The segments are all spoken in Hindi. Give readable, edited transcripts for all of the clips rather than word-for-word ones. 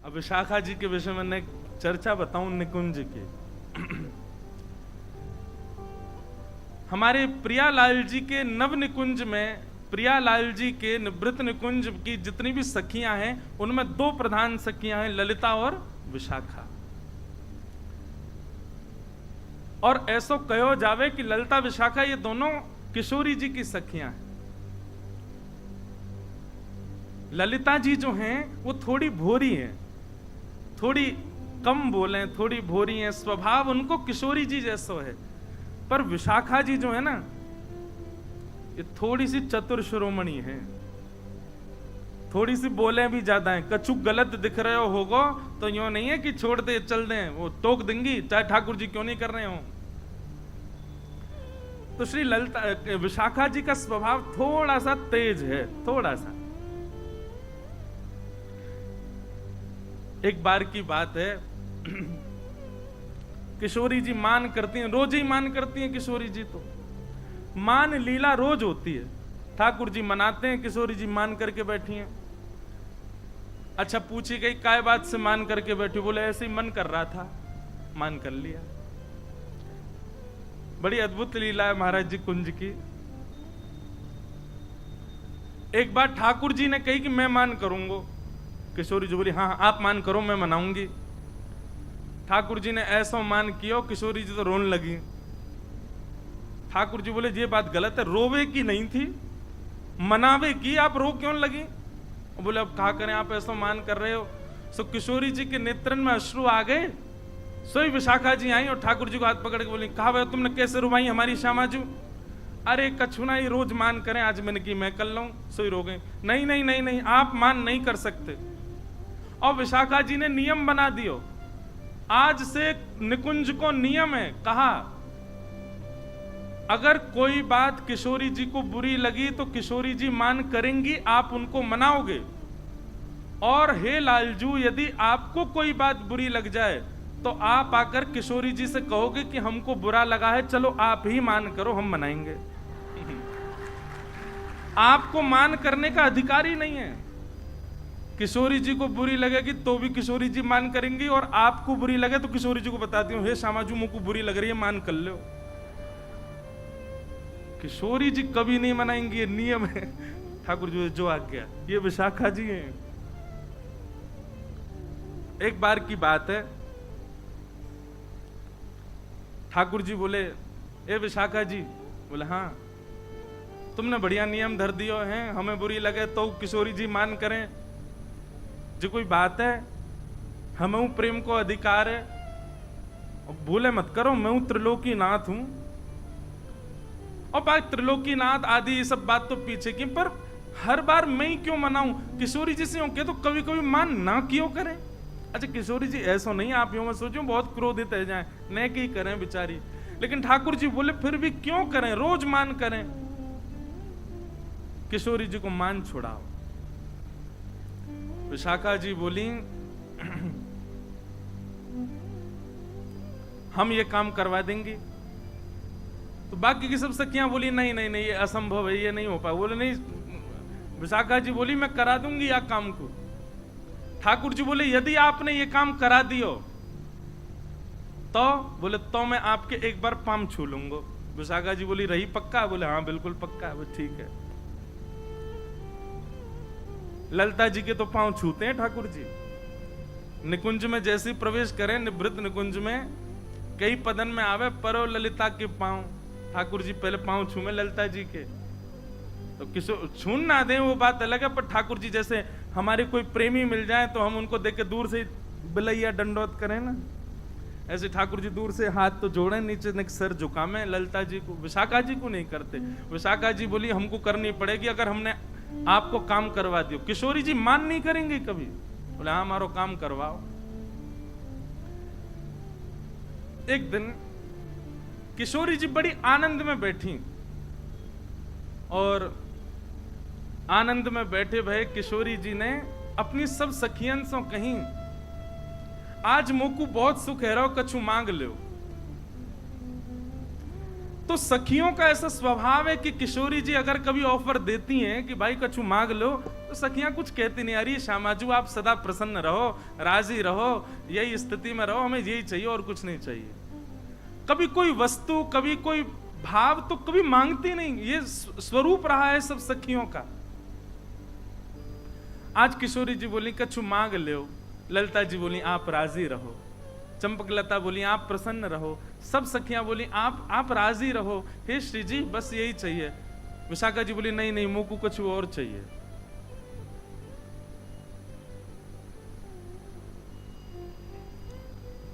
अब विशाखा जी के विषय में एक चर्चा बताऊं निकुंज की। हमारे प्रियालाल जी के नव निकुंज में प्रियालाल जी के निवृत्त निकुंज की जितनी भी सखियां हैं उनमें दो प्रधान सखियां हैं, ललिता और विशाखा। और ऐसो कहो जावे कि ललिता विशाखा ये दोनों किशोरी जी की सखियां हैं। ललिता जी जो हैं वो थोड़ी भोरी हैं, थोड़ी कम बोले, थोड़ी भोरी हैं, स्वभाव उनको किशोरी जी जैसो है। पर विशाखा जी जो है ना, ये थोड़ी सी चतुर शिरोमणि है, थोड़ी सी बोले भी ज्यादा है। कछु गलत दिख रहे हो होगो तो यूं नहीं है कि छोड़ दे चल दे, वो टोक देंगी चाहे ठाकुर जी क्यों नहीं कर रहे हो। तो श्री ललिता विशाखा जी का स्वभाव थोड़ा सा तेज है, थोड़ा सा। एक बार की बात है, किशोरी जी मान करती हैं, रोज ही मान करती हैं किशोरी जी। तो मान लीला रोज होती है, ठाकुर जी मनाते हैं, किशोरी जी मान करके बैठी हैं। अच्छा, पूछी गई काय बात से मान करके बैठी? बोले ऐसे ही मन कर रहा था, मान कर लिया। बड़ी अद्भुत लीला है महाराज जी कुंज की। एक बार ठाकुर जी ने कही कि मैं मान करूंगा। किशोरी जी बोली हाँ आप मान करो, मैं मनाऊंगी। ठाकुर जी ने ऐसा मान किया, किशोरी जी तो रोने लगी। ठाकुर जी बोले ये बात गलत है, रोवे की नहीं थी, मनावे की, आप रो क्यों लगी? बोले अब कहा करें, आप ऐसा मान कर रहे हो। सो किशोरी जी के नेत्रन में अश्रु आ गए। सोई विशाखा जी आई और ठाकुर जी को हाथ पकड़ के बोली कहा भाई तुमने कैसे रुवाई हमारी श्यामाजू? अरे कछुना ही रोज मान करें, आज मैंने की मैं कर लूं। सोई रो गए। नहीं नहीं नहीं नहीं, आप मान नहीं कर सकते। और विशाखा जी ने नियम बना दियो, आज से निकुंज को नियम है, कहा अगर कोई बात किशोरी जी को बुरी लगी तो किशोरी जी मान करेंगी, आप उनको मनाओगे। और हे लालजू, यदि आपको कोई बात बुरी लग जाए तो आप आकर किशोरी जी से कहोगे कि हमको बुरा लगा है, चलो आप ही मान करो, हम मनाएंगे। आपको मान करने का अधिकार ही नहीं है। किशोरी जी को बुरी लगेगी तो भी किशोरी जी मान करेंगी, और आपको बुरी लगे तो किशोरी जी को बताती हूँ हे श्यामाजू मुझको बुरी लग रही है, मान कर लो। किशोरी जी कभी नहीं मनाएंगी, ये नियम है ठाकुर जी जो आज्ञा। ये विशाखा जी हैं। एक बार की बात है, ठाकुर जी बोले ए विशाखा जी? बोले हाँ। तुमने बढ़िया नियम धर दियो हैं, हमें बुरी लगे तो किशोरी जी मान करें, जो कोई बात है? हमें प्रेम को अधिकार है। भूले मत करो, मैं हूं त्रिलोकी नाथ हूं। और बात त्रिलोकी नाथ आदि ये सब बात तो पीछे की, पर हर बार मैं ही क्यों मनाऊं? किशोरी जी से के तो कभी कभी मान ना क्यों करें? अच्छा किशोरी जी ऐसा नहीं, आप यूं मत सोचो बहुत क्रोधित है जाए, न की करें बेचारी। लेकिन ठाकुर जी बोले फिर भी क्यों करें, रोज मान करें। किशोरी जी को मान छुड़ाओ। विशाखा जी बोली हम ये काम करवा देंगे। तो बाकी की सब सखियां बोली नहीं नहीं नहीं, ये असंभव है, ये नहीं हो पाए। बोले नहीं, विशाखा जी बोली मैं करा दूंगी या काम को। ठाकुर जी बोले यदि आपने ये काम करा दियो तो? बोले तो मैं आपके एक बार पाम छू लूंगा। विशाखा जी बोली रही पक्का? बोले हाँ बिल्कुल पक्का। वो ठीक है। ललिता जी के तो पांव छूते हैं ठाकुर जी। निकुंज में जैसे प्रवेश करें, निवृत्त निकुंज में कई पदन में आवे परो ललिता के पांव। ठाकुर जी पहले पांव छूमे ललिता जी के। तो किशोर छून ना दें वो बात अलग है, पर ठाकुर जी जैसे हमारे कोई प्रेमी मिल जाए तो हम उनको देख के दूर से बिलैया दंडोत करें ना, ऐसे ठाकुर जी दूर से हाथ तो जोड़े, नीचे सर झुकामे ललिता जी को। विशाखा जी को नहीं करते। विशाखा जी बोली हमको करनी पड़ेगी, अगर हमने आपको काम करवा दियो। किशोरी जी मान नहीं करेंगे कभी। बोले हाँ हमारो काम करवाओ। एक दिन किशोरी जी बड़ी आनंद में बैठी, और आनंद में बैठे भय किशोरी जी ने अपनी सब सखियन से कहीं आज मोकू बहुत सुख है, रहो कछु मांग लो। तो सखियों का ऐसा स्वभाव है कि किशोरी जी अगर कभी ऑफर देती हैं कि भाई कछु मांग लो, तो सखियां कुछ कहती नहीं, अरे श्यामाजू आप सदा प्रसन्न रहो, राजी रहो, यही स्थिति में रहो, हमें यही चाहिए और कुछ नहीं चाहिए। कभी कोई वस्तु, कभी कोई भाव तो कभी मांगती नहीं, ये स्वरूप रहा है सब सखियों का। आज किशोरी जी बोली कछु मांग लो, ललिता जी बोली आप राजी रहो, चंपकलता बोली आप प्रसन्न रहो, सब सखियां बोली आप राजी रहो, हे श्री जी बस यही चाहिए। विशाखा जी बोली नहीं नहीं, मुझको कुछ और चाहिए।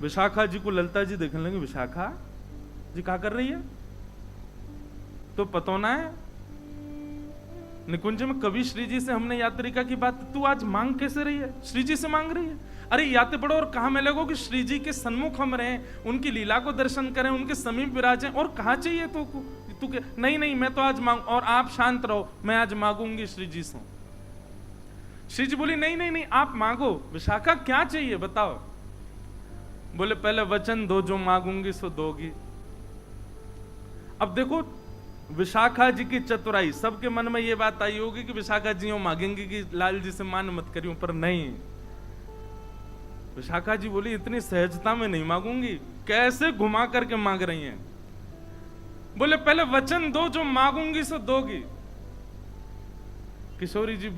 विशाखा जी को ललिता जी देखने लगे, विशाखा जी क्या कर रही है, तो पतोना है निकुंज में कभी श्री जी से हमने यात्रिका की बात, तू आज मांग कैसे रही है, श्री जी से मांग रही है। अरे याते पढ़ो और कहा मिलेगो कि श्री जी के सन्मुख हम रहे, उनकी लीला को दर्शन करें, उनके समीप विराजें, और कहा चाहिए तो तू के नहीं नहीं मैं तो आज मांग, और आप शांत रहो, मैं आज मांगूंगी श्री जी से। श्री जी बोली नहीं नहीं नहीं आप मांगो। विशाखा क्या चाहिए बताओ। बोले पहले वचन दो, जो मांगूंगी सो दोगी। अब देखो विशाखा जी की चतुराई, सबके मन में ये बात आई होगी कि विशाखा जी मांगेंगी कि लाल जी से मान मत करियो, पर नहीं, विशाखा जी बोली इतनी सहजता में नहीं मांगूंगी। कैसे घुमा करके मांग रही हैं। बोले पहले वचन दो, जो मांगूंगी सो दोगी। किशोरी जी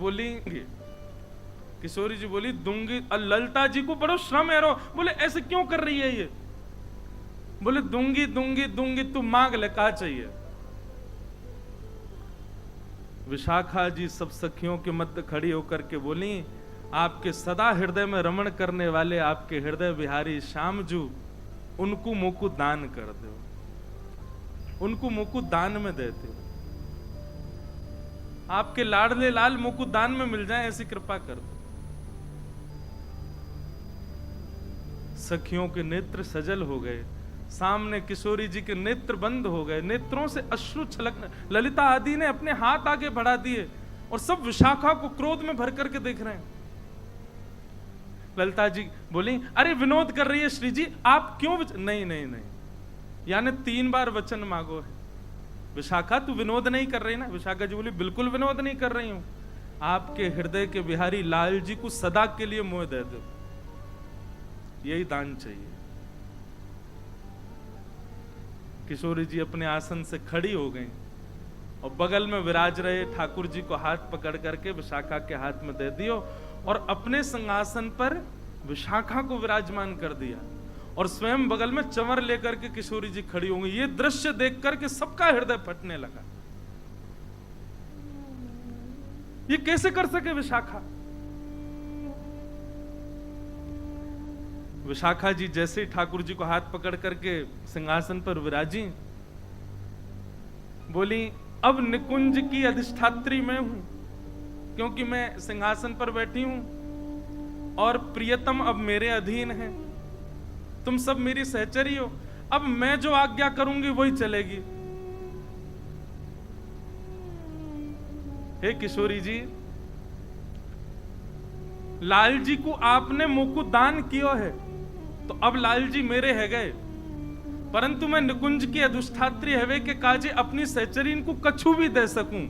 बोली दूंगी। ललिता जी को बड़ो श्रम है रो, बोले ऐसे क्यों कर रही है ये। बोले दूंगी दूंगी दूंगी, तू मांग ले, कहा चाहिए। विशाखा जी सब सखियों के मध्य खड़ी होकर के बोली, आपके सदा हृदय में रमण करने वाले आपके हृदय बिहारी श्यामजू, उनको मुकु दान कर दो, उनको मुकु दान में देते हो, आपके लाडले लाल मुकु दान में मिल जाए, ऐसी कृपा कर दो। सखियों के नेत्र सजल हो गए, सामने किशोरी जी के नेत्र बंद हो गए, नेत्रों से अश्रु छलकने। ललिता आदि ने अपने हाथ आगे बढ़ा दिए और सब विशाखा को क्रोध में भर करके देख रहे हैं। ललिता जी बोली अरे विनोद कर रही है श्री जी, आप क्यों नहीं नहीं नहीं, यानी 3 बार वचन मांगो है। विशाखा तू विनोद नहीं कर रही ना। विशाखा जी बोली बिल्कुल विनोद नहीं कर रही हूं, आपके हृदय के बिहारी लाल जी को सदा के लिए मोह दे दो, यही दान चाहिए। किशोरी जी अपने आसन से खड़ी हो गई और बगल में विराज रहे ठाकुर जी को हाथ पकड़ करके विशाखा के हाथ में दे दियो और अपने सिंहासन पर विशाखा को विराजमान कर दिया और स्वयं बगल में चंवर लेकर के किशोरी जी खड़ी होंगी। ये दृश्य देख करके सबका हृदय फटने लगा। ये कैसे कर सके विशाखा। विशाखा जी जैसे ही ठाकुर जी को हाथ पकड़ करके सिंहासन पर विराजी, बोली अब निकुंज की अधिष्ठात्री मैं हूं, क्योंकि मैं सिंहासन पर बैठी हूं और प्रियतम अब मेरे अधीन है, तुम सब मेरी सहचरी हो, अब मैं जो आज्ञा करूंगी वही चलेगी। हे किशोरी जी, लाल जी को आपने मुकुट दान किया है तो अब लाल जी मेरे है गए, परंतु मैं निकुंज की अधिष्ठात्री हवे के काजे अपनी सहचरीन को कछु भी दे सकूं,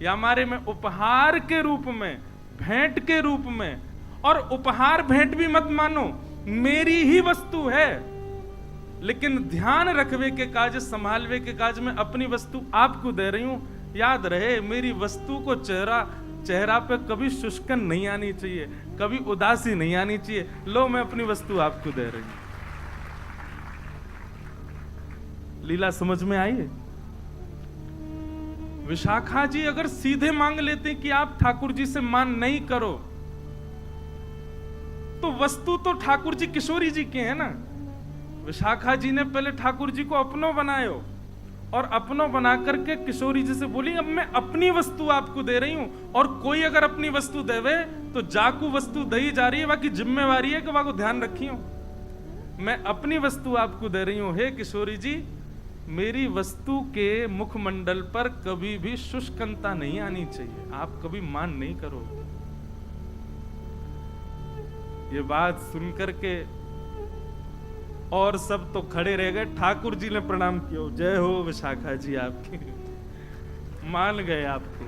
या हमारे में उपहार के रूप में, भेंट के रूप में, और उपहार भेंट भी मत मानो, मेरी ही वस्तु है, लेकिन ध्यान रखवे के काज, संभालवे के काज में अपनी वस्तु आपको दे रही हूं। याद रहे मेरी वस्तु को चेहरा पे कभी शुष्कन नहीं आनी चाहिए, कभी उदासी नहीं आनी चाहिए। लो मैं अपनी वस्तु आपको दे रही हूं। लीला समझ में आई है। विशाखा जी अगर सीधे मांग लेते कि आप ठाकुर जी से मान नहीं करो, तो वस्तु तो ठाकुर जी किशोरी जी के हैं ना। विशाखा जी ने पहले ठाकुर जी को अपनो बनायो और अपनो बना करके किशोरी जी से बोली अब मैं अपनी वस्तु आपको दे रही हूं, और कोई अगर अपनी वस्तु देवे तो जाकू वस्तु दई जा रही है, बाकी जिम्मेवारी है कि वाको ध्यान रखी हो। मैं अपनी वस्तु आपको दे रही हूं। हे किशोरी जी, मेरी वस्तु के मुखमंडल पर कभी भी शुष्कता नहीं आनी चाहिए, आप कभी मान नहीं करो। ये बात सुनकर के और सब तो खड़े रह गए। ठाकुर जी ने प्रणाम किया, जय हो विशाखा जी आपकी, मान गए आपको।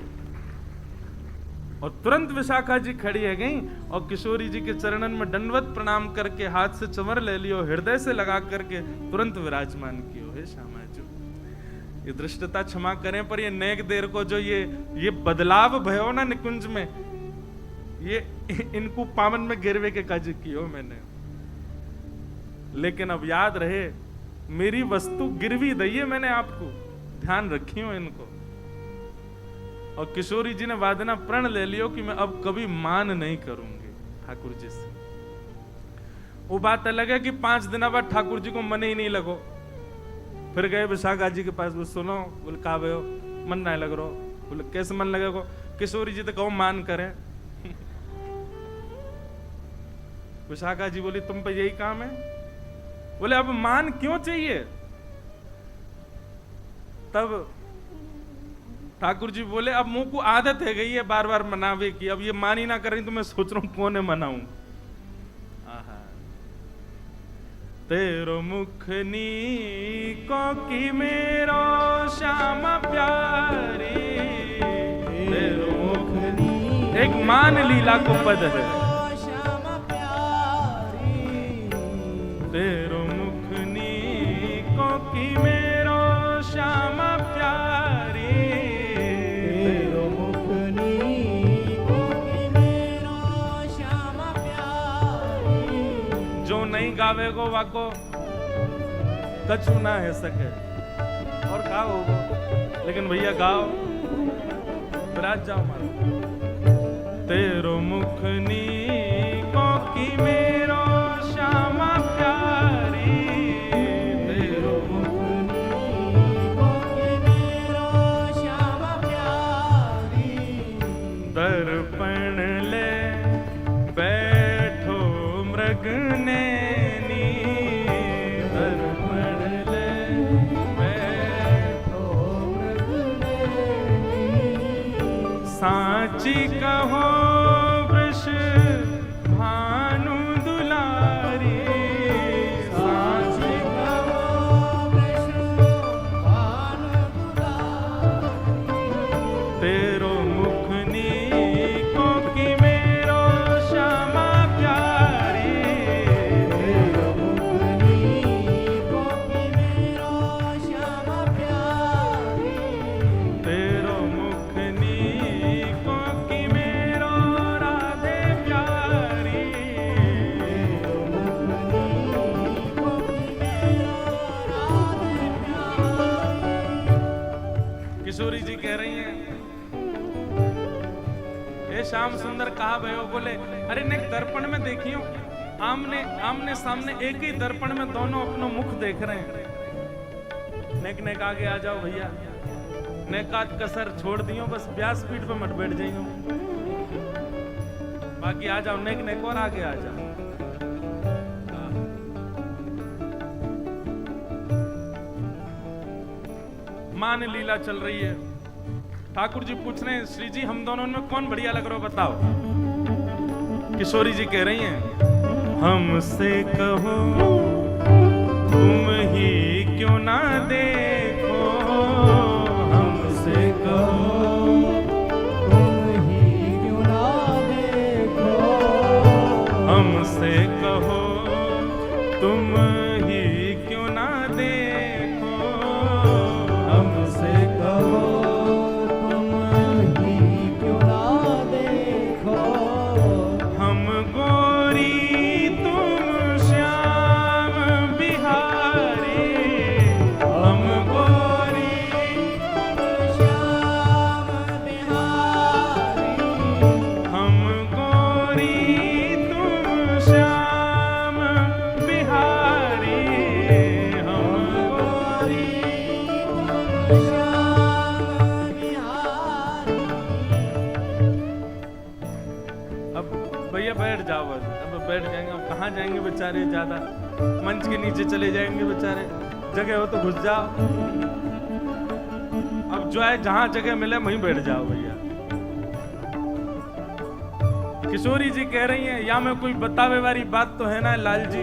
और तुरंत विशाखा जी खड़ी है गई और किशोरी जी के चरणन में दंडवत प्रणाम करके हाथ से चंवर ले लियो, हृदय से लगा करके तुरंत विराजमान कियो। हे श्यामा जी, ये दृष्टता क्षमा करें, पर ये नेक देर को जो ये बदलाव भयो ना निकुंज में, ये इनको पावन में गिरवे के काज कियो मैंने। लेकिन अब याद रहे, मेरी वस्तु गिरवी दइए मैंने आपको, ध्यान रखियो इनको। और किशोरी जी ने वादना प्रण ले लियो कि मैं अब कभी मान नहीं करूंगी ठाकुर जी से। वो बात अलग है कि 5 दिन बाद ठाकुर जी को मन ही नहीं लगो। फिर गए विशाखा जी के पास, वो सुनो, बोले कहा भयो मन नहीं लग रहा। बोले कैसे मन लगेगा? किशोरी जी तो कहो मान करें। विशाखा जी बोली तुम पे यही काम है? बोले अब मान क्यों चाहिए? तब ठाकुर जी बोले अब मुंह को आदत है गई है बार बार मनावे की, अब ये मान ही ना कर रही तो मैं सोच रहा हूं कौन है मनाऊं। तेरो मुखनी को की मेरो श्यामा प्यारी, तेरो मुखनी एक मान लीला को पद है। तेरो मुखनी को की मेरो श्यामा प्यारी, तेरो मुखनी को की मेरो श्यामा प्यारी। जो नहीं गावे गो वाको कछु ना है सके और गाओ, लेकिन भैया गाओ, विराज जाओ मारो। तेरो मुखनी को की मेरो श्यामा प्यारी, तेरो मुखनी को की मेरो श्यामा प्यारी। दर्पण ले बैठो मृग नैनी, दर्पण ले बैठो मृग नैनी। साची कहो वृष भानु दुलारी, साची कहो वृष भानु दुलारी। तेरो मुखनी को की मेरो श्यामा प्यारी, तेरो मुखनी को की मेरो श्यामा प्यारी। तेरो मुखनी को की मेरो राधे प्यारी, तेरो मुखनी को की मेरो राधे प्यारी। किशोरी जी कह रही हैं, ए श्याम सुंदर कहा भयो? बोले अरे ने दर्पण में देखियो, आमने आमने सामने एक ही दर्पण में दोनों अपना मुख देख रहे हैं। नेक नेक आगे आ जाओ भैया, नेकात कसर छोड़ दियो, बस व्यासपीठ पे मत बैठ जाइयो, बाकी आ जाओ नेक नेक और आगे आ जाओ। मान लीला चल रही है। ठाकुर जी पूछ रहे हैं, श्री जी हम दोनों में कौन बढ़िया लग रहा हो बताओ। किशोरी जी कह रही हैं, हमसे कहो तुम ही क्यों ना देखो, हमसे कहो तुम ही क्यों ना देखो, हमसे कहो तुम ही क्यों ना देखो, हमसे कहो तुम ही क्यों ना देखो। हम गोरी तुम श्याम बिहारी, हम गोरी तुम श्याम बिहारी, हम गोरी तुम श्याम बिहारी, हम गोरी तुम श्याम बिहारी। अब भैया बैठ जाओ, बस अब बैठ जाएंगे। अब कहाँ जाएंगे बेचारे, ज्यादा मंच के नीचे चले जाएंगे बेचारे, जगह हो तो घुस जाओ। अब जो है जहां जगह मिले वहीं बैठ जाओ भैया। किशोरी जी कह रही हैं, या में कोई बतावे वाली बात तो है ना लाल जी,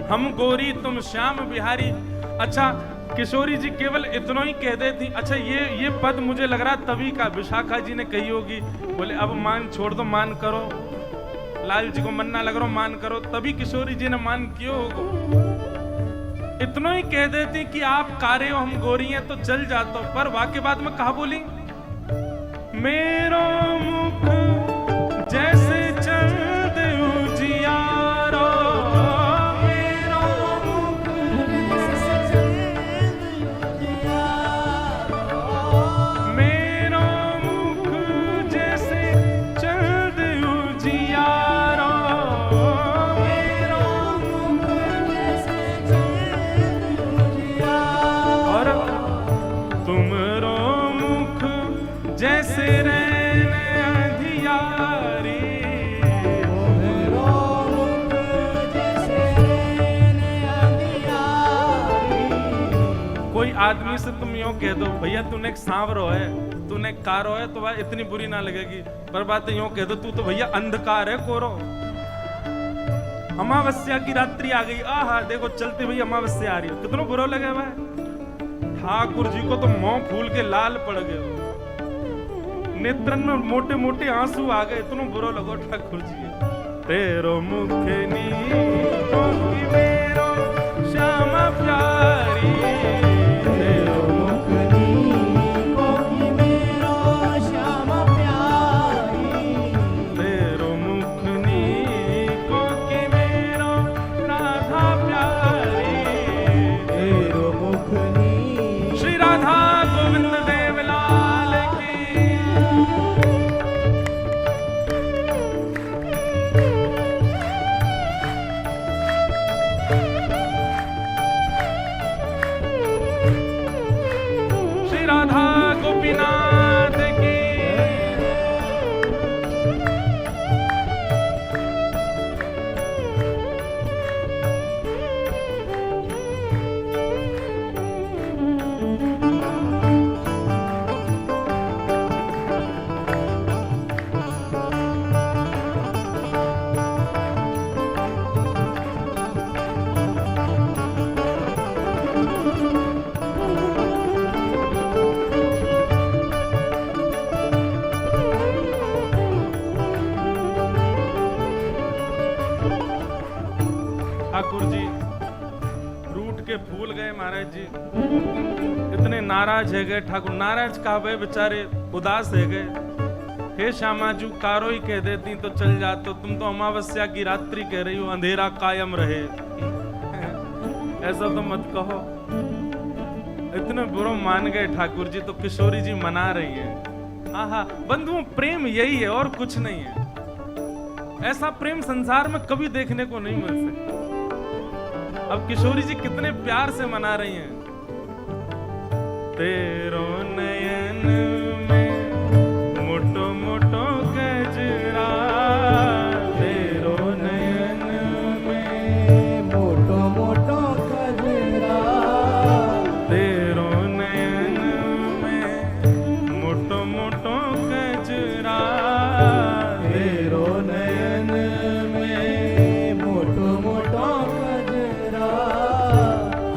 हम गोरी तुम श्याम बिहारी। अच्छा किशोरी जी केवल इतना ही कह देती। अच्छा ये पद मुझे लग रहा तभी का विशाखा जी ने कही होगी। बोले अब मान छोड़ दो, मान करो, लाल जी को मन्ना लग रहा मान करो, तभी किशोरी जी ने मान क्यों होगो। इतना ही कह देती कि आप कारे हो हम गोरी हैं तो चल जाता। पर वाक्य बाद में कहा बोली, मेरो मुख जैसे चंद उजियारो, मेरो मुख जैसे चंद उजियारो, मेरो मुख जैसे चंद उजियारो, मेरो मुख जैसे चंद उजियारो, और तुमरो मुख जैसे रैन अंधियारी, मेरो मुख जैसे रैन अंधियारी। कोई आदमी से तुम यूं कह दो भैया तूने एक सांवरो है, तूने एक कारो है, तो वह इतनी बुरी ना लगेगी। पर बात यूं कह दो तू तो भैया अंधकार है, कोरो, अमावस्या की रात्रि आ गई, आहा देखो चलते भैया अमावस्या आ रही है, कितना बुरा लगे भाई। ठाकुर जी को तो मुंह फूल के लाल पड़ गए, नेत्रन में मोटे मोटे आंसू आ गए, इतना बुरा लगो ठाकुर जी। तेरो मुख नीको की मेरो श्यामा प्यारी, मेरो मुख नीको की मेरो श्यामा प्यारी, तेरो मुख नीको की मेरो राधा प्यारी, मेरो मुख नी श्री राधा गोविंद देव लाल की। श्री राधा गोपीनाथ की। ठाकुर जी रूठ के फूल गए महाराज जी, इतने नाराज है गए ठाकुर, नाराज कहा गए बेचारे, उदास है गए। हे श्यामा जू कारो ही कह देती तो चल जाते, तुम तो अमावस्या की रात्रि कह रही हो, अंधेरा कायम रहे, ऐसा तो मत कहो। इतने बुरो मान गए ठाकुर जी, तो किशोरी जी मना रही है। आहा बंधुओं प्रेम यही है और कुछ नहीं है, ऐसा प्रेम संसार में कभी देखने को नहीं मिल सकता। अब किशोरी जी कितने प्यार से मना रही हैं। तेरो नयन में मोटो मोटो गजरा, तेरो नयन में मोटो मोटो गजरा, तेरो नयन में मोटो मोटो गजरा, मेरो नयन में मोटो मोटो गजरा,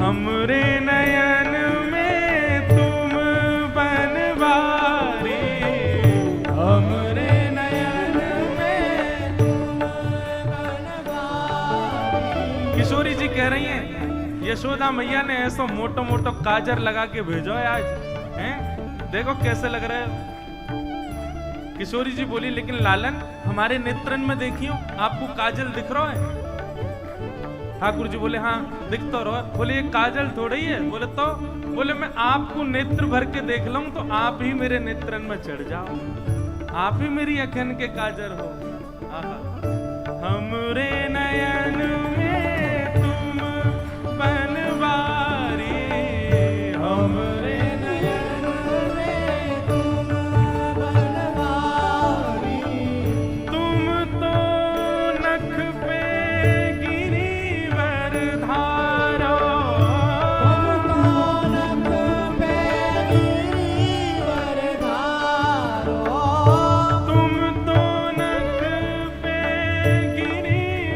हमरे नयन में तुम बनवारी, हमरे नयन में तुम बनवारी। किशोरी जी कह रही हैं यशोदा मैया ने ऐसा मोटो मोटो काजर लगा के भेजो है आज, हैं देखो कैसे लग रहे हो। किशोरी जी बोली लेकिन लालन हमारे नेत्रन में देखियो, आपको काजल दिख रहा है। ठाकुर जी बोले हाँ दिख तो रहा है। बोले ये काजल थोड़ी है। बोले तो बोले मैं आपको नेत्र भर के देख लूं तो आप ही मेरे नेत्रन में चढ़ जाओ, आप ही मेरी अखन के काजर हो। आहा हमरे नयन में तुम बनवारी, हमरे नयन में तुम बनवारी, तुम तो नख पे गिरिवर धारो, तुम तो नख पे गिरिवर धारो, तुम तो नख पे गिरिवर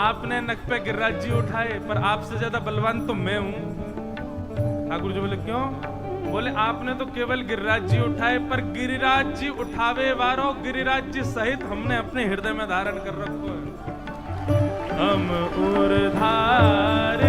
आपने नक पे गिरिराज जी उठाए, पर आपसे ज्यादा बलवान तो मैं हूं। ठाकुर जी बोले क्यों? बोले आपने तो केवल गिरिराज जी उठाए, पर गिरिराज जी उठावे वारो गिरिराज जी सहित हमने अपने हृदय में धारण कर रखो है। हम उर्धार